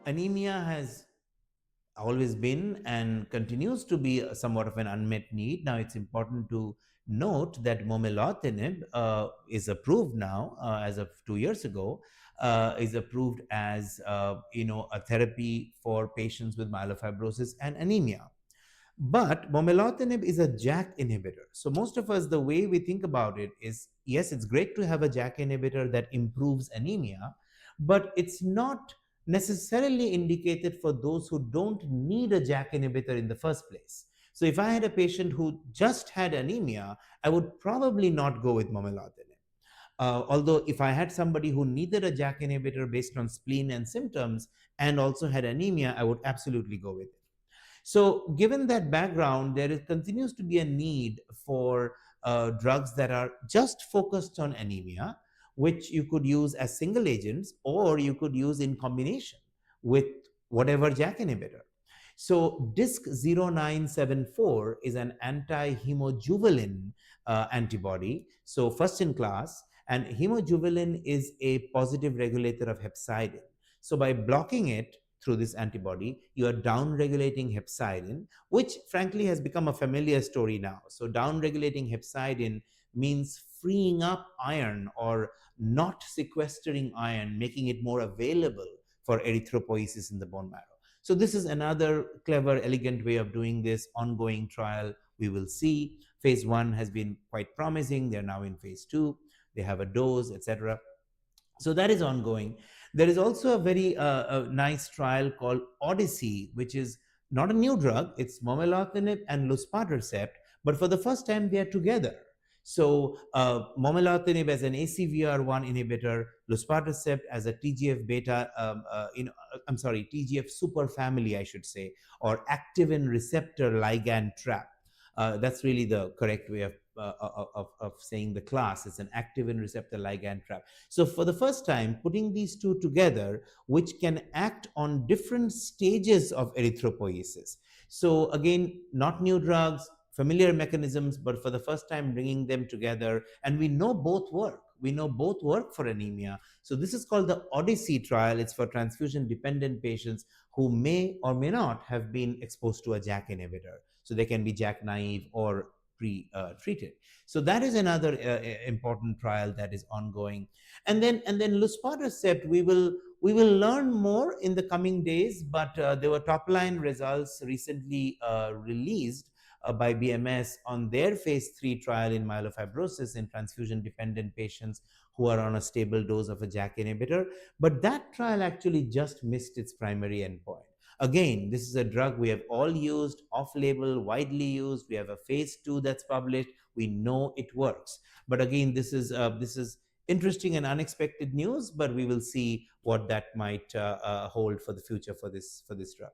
Anemia has always been and continues to be somewhat of an unmet need. Now, it's important to note that Momelotinib is approved now, as of 2 years ago, is approved as a therapy for patients with myelofibrosis and anemia. But momelotinib is a JAK inhibitor. So most of us, the way we think about it is, yes, it's great to have a JAK inhibitor that improves anemia, but it's not necessarily indicated for those who don't need a JAK inhibitor in the first place. So if I had a patient who just had anemia, I would probably not go with momelotinib. Although if I had somebody who needed a JAK inhibitor based on spleen and symptoms and also had anemia, I would absolutely go with it. So, given that background, continues to be a need for drugs that are just focused on anemia, which you could use as single agents or you could use in combination with whatever JAK inhibitor. So, DISC-0974 is an anti-hemojuvelin antibody, so first in class, and hemojuvelin is a positive regulator of hepcidin. So, by blocking it, through this antibody, you are down-regulating hepcidin, which frankly has become a familiar story now. So down-regulating hepcidin means freeing up iron or not sequestering iron, making it more available for erythropoiesis in the bone marrow. So this is another clever, elegant way of doing this. Ongoing trial, we will see. Phase 1 has been quite promising. They're now in phase 2. They have a dose, etc. So that is ongoing. There is also a nice trial called ODYSSEY, which is not a new drug. It's momelotinib and luspatercept, but for the first time they are together. So momelotinib as an ACVR1 inhibitor, luspatercept as a TGF beta, TGF superfamily, I should say, or activin receptor ligand trap. That's really the correct way of saying the class. It's an activin receptor ligand trap. So for the first time, putting these two together, which can act on different stages of erythropoiesis. So again, not new drugs, familiar mechanisms, but for the first time bringing them together. And we know both work. We know both work for anemia. So this is called the ODYSSEY trial. It's for transfusion-dependent patients who may or may not have been exposed to a JAK inhibitor. So they can be JAK naive or pre-treated. So that is another important trial that is ongoing. And then luspatercept, we will learn more in the coming days, but there were top-line results recently released by BMS on their phase 3 trial in myelofibrosis in transfusion-dependent patients who are on a stable dose of a JAK inhibitor. But that trial actually just missed its primary endpoint. Again, this is a drug we have all used, off-label, widely used. We have a phase 2 that's published. We know it works. But again, this is interesting and unexpected news. But we will see what that might hold for the future for this drug.